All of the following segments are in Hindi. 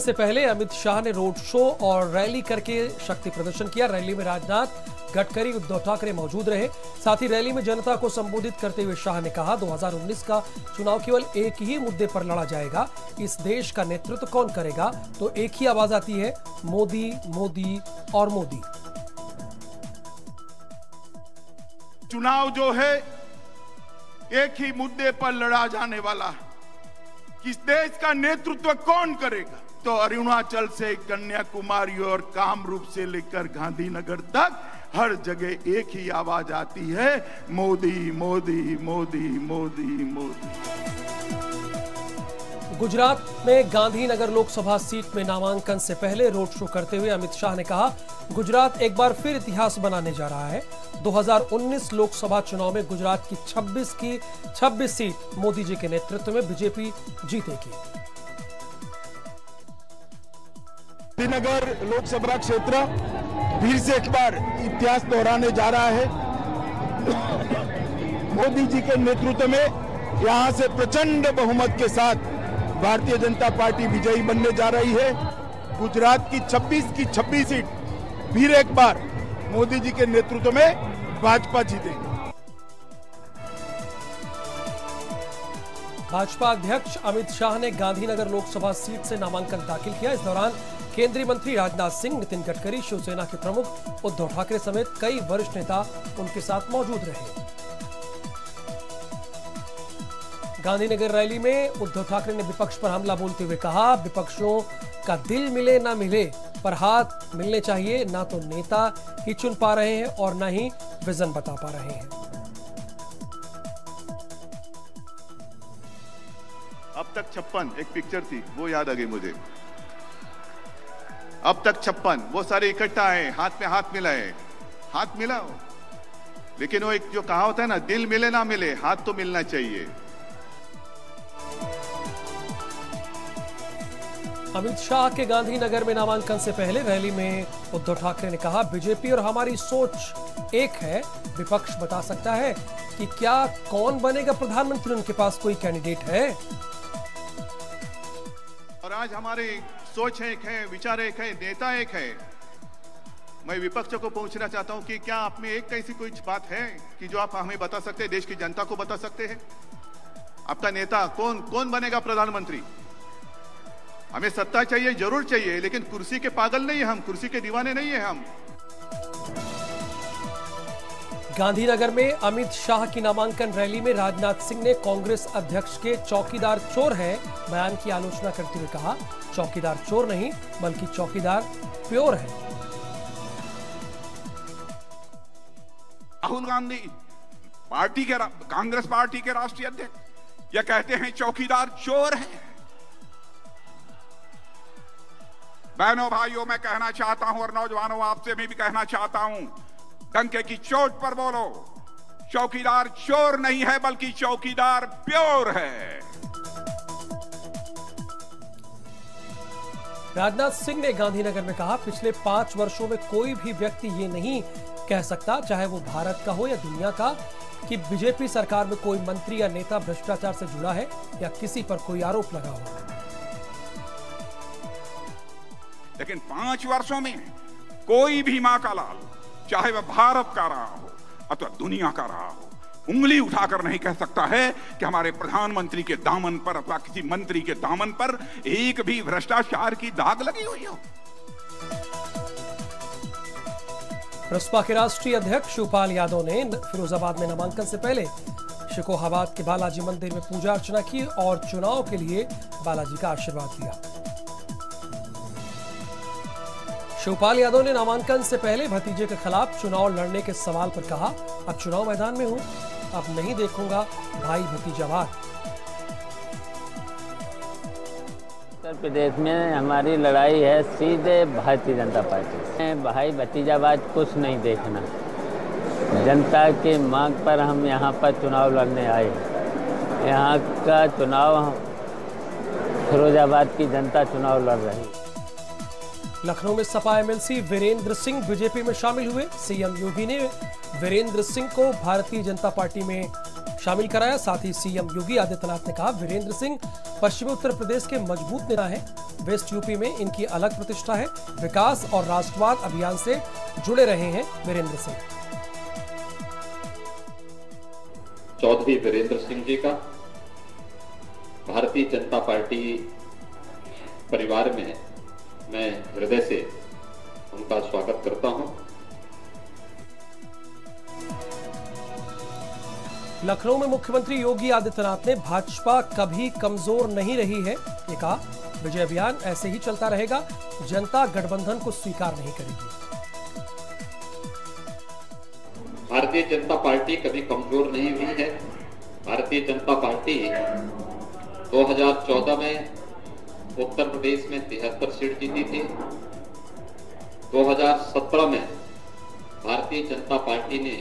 से पहले अमित शाह ने रोड शो और रैली करके शक्ति प्रदर्शन किया। रैली में राजनाथ, गडकरी, उद्धव ठाकरे मौजूद रहे। साथ ही रैली में जनता को संबोधित करते हुए शाह ने कहा, 2019 का चुनाव केवल एक ही मुद्दे पर लड़ा जाएगा, इस देश का नेतृत्व कौन करेगा? तो एक ही आवाज आती है, मोदी, मोदी और मोदी। चुनाव जो है एक ही मुद्दे पर लड़ा जाने वाला है, किस देश का नेतृत्व कौन करेगा? तो अरुणाचल से कन्याकुमारी और कामरूप से लेकर गांधीनगर तक हर जगह एक ही आवाज आती है, मोदी, मोदी, मोदी, मोदी, मोदी। गुजरात में गांधीनगर लोकसभा सीट में नामांकन से पहले रोड शो करते हुए अमित शाह ने कहा, गुजरात एक बार फिर इतिहास बनाने जा रहा है। 2019 लोकसभा चुनाव में गुजरात की 26 सीट मोदी जी के नेतृत्व में बीजेपी जीतेगी। गांधीनगर लोकसभा क्षेत्र फिर से एक बार इतिहास दोहराने जा रहा है। मोदी जी के नेतृत्व में यहां से प्रचंड बहुमत के साथ भारतीय जनता पार्टी विजयी बनने जा रही है। गुजरात की 26 सीट फिर एक बार मोदी जी के नेतृत्व में भाजपा जीतेगी। भाजपा अध्यक्ष अमित शाह ने गांधीनगर लोकसभा सीट से नामांकन दाखिल किया। इस दौरान केंद्रीय मंत्री राजनाथ सिंह, नितिन गडकरी, शिवसेना के प्रमुख उद्धव ठाकरे समेत कई वरिष्ठ नेता उनके साथ मौजूद रहे। गांधीनगर रैली में उद्धव ठाकरे ने विपक्ष पर हमला बोलते हुए कहा, विपक्षों का दिल मिले ना मिले पर हाथ मिलने चाहिए। ना तो नेता ही चुन पा रहे हैं और ना ही विजन बता पा रहे हैं। अब तक 56 एक पिक्चर थी, वो याद आ गई मुझे। अब तक 56 वो सारे इकट्ठा आए, हाथ में हाथ मिलाए, हाथ मिला। लेकिन वो एक जो कहा होता है ना, दिल मिले ना मिले, हाथ तो मिलना चाहिए। अमित शाह के गांधीनगर में नामांकन से पहले रैली में उद्धव ठाकरे ने कहा, बीजेपी और हमारी सोच एक है। विपक्ष बता सकता है कि क्या कौन बनेगा प्रधानमंत्री, उनके पास कोई कैंडिडेट है? और आज हमारी सोच एक है, विचार एक है, नेता एक है। मैं विपक्ष को पूछना चाहता हूं कि क्या आप में एक ऐसी कोई बात है कि जो आप हमें बता सकते हैं, देश की जनता को बता सकते हैं? आपका नेता कौन बनेगा प्रधानमंत्री? हमें सत्ता चाहिए, जरूर चाहिए, लेकिन कुर्सी के पागल नहीं है हम, कुर्सी के दीवाने नहीं है हम। गांधीनगर में अमित शाह की नामांकन रैली में राजनाथ सिंह ने कांग्रेस अध्यक्ष के चौकीदार चोर है बयान की आलोचना करते हुए कहा, चौकीदार चोर नहीं बल्कि चौकीदार प्योर है। राहुल गांधी कांग्रेस पार्टी के राष्ट्रीय अध्यक्ष यह कहते हैं चौकीदार चोर है। बहनों भाइयों, मैं कहना चाहता हूं और नौजवानों आपसे मैं भी कहना चाहता हूं, डंके की चोट पर बोलो, चौकीदार चोर नहीं है बल्कि चौकीदार प्योर है। राजनाथ सिंह ने गांधीनगर में कहा, पिछले 5 वर्षों में कोई भी व्यक्ति ये नहीं कह सकता, चाहे वो भारत का हो या दुनिया का, कि बीजेपी सरकार में कोई मंत्री या नेता भ्रष्टाचार से जुड़ा है या किसी पर कोई आरोप लगा हो। लेकिन 5 वर्षों में कोई भी मां का लाल, चाहे वह भारत का रहा हो अथवा दुनिया का रहा हो, उंगली उठाकर नहीं कह सकता है कि हमारे प्रधानमंत्री के दामन पर अथवा किसी मंत्री के दामन पर एक भी भ्रष्टाचार की दाग लगी हुई हो। बसपा के राष्ट्रीय अध्यक्ष शिवपाल यादव ने फिरोजाबाद में नामांकन से पहले शिकोहाबाद के बालाजी मंदिर में पूजा अर्चना की और चुनाव के लिए बालाजी का आशीर्वाद लिया। शिवपाल यादव ने नामांकन से पहले भतीजे के खिलाफ चुनाव लड़ने के सवाल पर कहा, अब चुनाव मैदान में हूं, अब नहीं देखूंगा भाई भतीजावाद। उत्तर प्रदेश में हमारी लड़ाई है सीधे भारतीय जनता पार्टी से। भाई भतीजावाद कुछ नहीं देखना, जनता की मांग पर हम यहाँ पर चुनाव लड़ने आए। यहाँ का चुनाव फिरोजाबाद की जनता चुनाव लड़ रही। लखनऊ में सपा एमएलसी वीरेंद्र सिंह बीजेपी में शामिल हुए। सीएम योगी ने वीरेंद्र सिंह को भारतीय जनता पार्टी में शामिल कराया। साथ ही सीएम योगी आदित्यनाथ ने कहा, वीरेंद्र सिंह पश्चिमी उत्तर प्रदेश के मजबूत नेता हैं। वेस्ट यूपी में इनकी अलग प्रतिष्ठा है। विकास और राष्ट्रवाद अभियान से जुड़े रहे हैं वीरेंद्र सिंह। चौधरी वीरेंद्र सिंह जी का भारतीय जनता पार्टी परिवार में मैं हृदय से उनका स्वागत करता हूं। लखनऊ में मुख्यमंत्री योगी आदित्यनाथ ने भाजपा कभी कमजोर नहीं रही है ये कहा। विजय अभियान ऐसे ही चलता रहेगा, जनता गठबंधन को स्वीकार नहीं करेगी। भारतीय जनता पार्टी कभी कमजोर नहीं हुई है। भारतीय जनता पार्टी 2014 में उत्तर प्रदेश में 73 सीट जीती थी। 2017 में भारतीय जनता पार्टी ने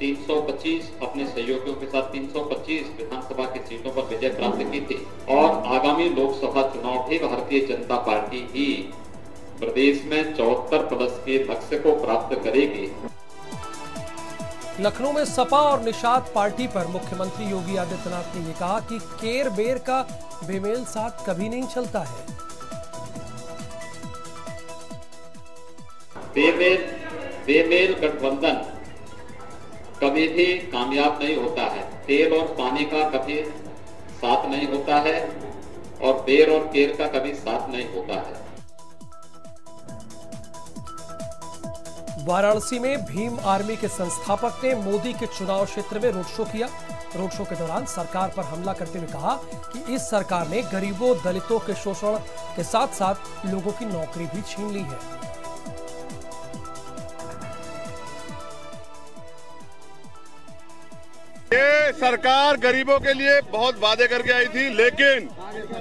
325 अपने सहयोगियों के साथ 325 विधानसभा की सीटों पर विजय प्राप्त की थी और आगामी लोकसभा चुनाव भी भारतीय जनता पार्टी ही प्रदेश में 74+ के लक्ष्य को प्राप्त करेगी। लखनऊ में सपा और निषाद पार्टी पर मुख्यमंत्री योगी आदित्यनाथ ने यह कहा कि केर बेर का बेमेल साथ कभी नहीं चलता है। बेमेल गठबंधन कभी भी कामयाब नहीं होता है। तेल और पानी का कभी साथ नहीं होता है और बेर और केर का कभी साथ नहीं होता है। वाराणसी में भीम आर्मी के संस्थापक ने मोदी के चुनाव क्षेत्र में रोड शो किया। रोड शो के दौरान सरकार पर हमला करते हुए कहा कि इस सरकार ने गरीबों दलितों के शोषण के साथ साथ लोगों की नौकरी भी छीन ली है। ये सरकार गरीबों के लिए बहुत वादे करके आई थी, लेकिन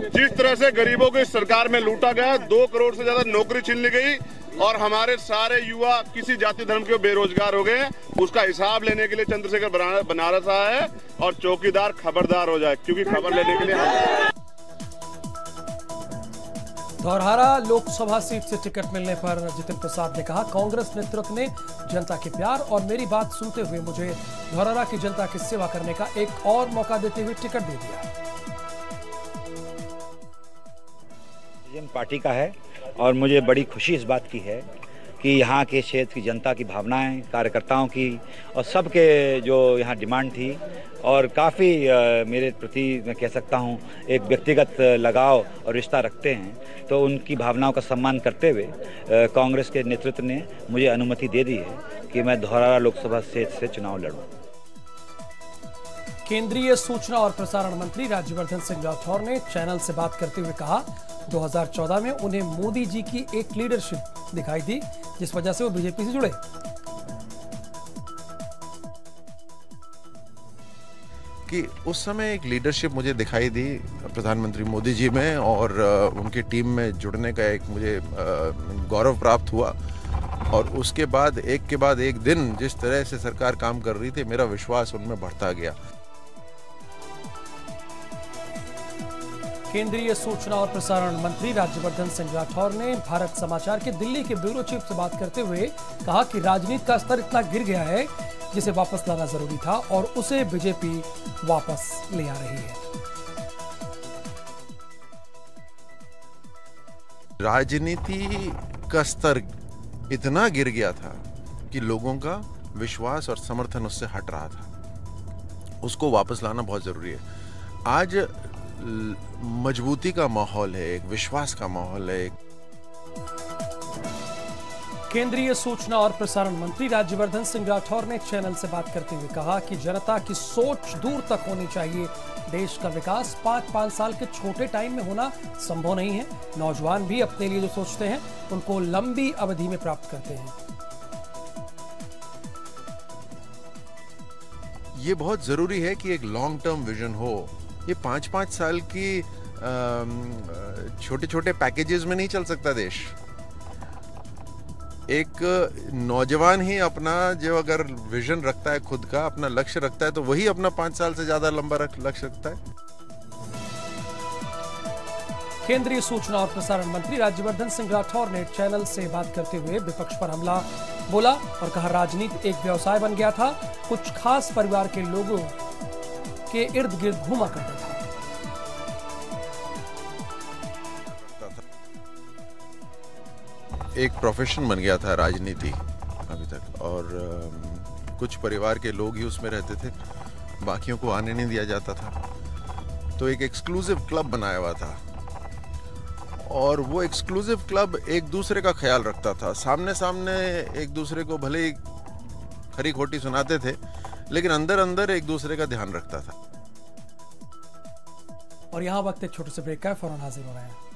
जिस तरह से गरीबों को इस सरकार में लूटा गया, 2 करोड़ से ज्यादा नौकरी छीन ली गई और हमारे सारे युवा किसी जाति धर्म के बेरोजगार हो गए। उसका हिसाब लेने के लिए चंद्रशेखर बनारस आया है और चौकीदार खबरदार हो जाए, क्योंकि खबर लेने के लिए धौरहरा लोकसभा सीट से टिकट मिलने पर जितिन प्रसाद ने कहा, कांग्रेस नेतृत्व ने जनता के प्यार और मेरी बात सुनते हुए मुझे धौरहरा की जनता की सेवा करने का एक और मौका देते हुए टिकट दे दिया। पार्टी का है और मुझे बड़ी खुशी इस बात की है कि यहाँ के क्षेत्र की जनता की भावनाएं, कार्यकर्ताओं की और सबके जो यहाँ डिमांड थी और काफ़ी मेरे प्रति मैं कह सकता हूँ एक व्यक्तिगत लगाव और रिश्ता रखते हैं, तो उनकी भावनाओं का सम्मान करते हुए कांग्रेस के नेतृत्व ने मुझे अनुमति दे दी है कि मैं धौरहरा लोकसभा क्षेत्र से चुनाव लड़ूं। केंद्रीय सूचना और प्रसारण मंत्री राज्यवर्धन सिंह राठौर ने चैनल से बात करते हुए कहा, 2014 में उन्हें मोदी जी की एक लीडरशिप दिखाई दी, जिस वजह से वो बीजेपी से जुड़े। कि उस समय एक लीडरशिप मुझे दिखाई दी प्रधानमंत्री मोदी जी में और उनकी टीम में जुड़ने का एक मुझे गौरव प्राप्त हुआ। और उसके बाद एक दिन जिस तरह से सरकार काम कर रही थी, मेरा विश्वास उनमें बढ़ता गया। केंद्रीय सूचना और प्रसारण मंत्री राज्यवर्धन सिंह राठौर ने भारत समाचार के दिल्ली के ब्यूरो चीफ से बात करते हुए कहा कि राजनीति का स्तर इतना गिर गया है जिसे वापस लाना जरूरी था और उसे बीजेपी वापस ले आ रही है। राजनीति का स्तर इतना गिर गया था कि लोगों का विश्वास और समर्थन उससे हट रहा था। उसको वापस लाना बहुत जरूरी है। आज मजबूती का माहौल है, एक विश्वास का माहौल है। केंद्रीय सूचना और प्रसारण मंत्री राज्यवर्धन सिंह राठौर ने चैनल से बात करते हुए कहा कि जनता की सोच दूर तक होनी चाहिए। देश का विकास 5-5 साल के छोटे टाइम में होना संभव नहीं है। नौजवान भी अपने लिए जो सोचते हैं उनको लंबी अवधि में प्राप्त करते हैं। ये बहुत जरूरी है कि एक लॉन्ग टर्म विजन हो। ये 5-5 साल की छोटे छोटे पैकेजेस में नहीं चल सकता देश। एक नौजवान ही अपना जो अगर विजन रखता है, खुद का अपना लक्ष्य रखता है, तो वही अपना 5 साल से ज्यादा लंबा लक्ष्य रखता है। केंद्रीय सूचना और प्रसारण मंत्री राज्यवर्धन सिंह राठौर ने चैनल से बात करते हुए विपक्ष पर हमला बोला और कहा, राजनीति एक व्यवसाय बन गया था। कुछ खास परिवार के लोगों के इर्द गिर्द घूमा करता था। एक प्रोफेशन बन गया था राजनीति अभी तक, और कुछ परिवार के लोग ही उसमें रहते थे, बाकियों को आने नहीं दिया जाता था। तो एक एक्सक्लूसिव क्लब बनाया हुआ था, और वो एक्सक्लूसिव क्लब एक दूसरे का ख्याल रखता था। सामने सामने एक दूसरे को भले ही खरी खोटी सुनाते थे, लेकिन अंदर अंदर एक दूसरे का ध्यान रखता था। और यहाँ वक्त एक छोटे से ब्रेक का है, फौरन हाजिर हो रहे हैं।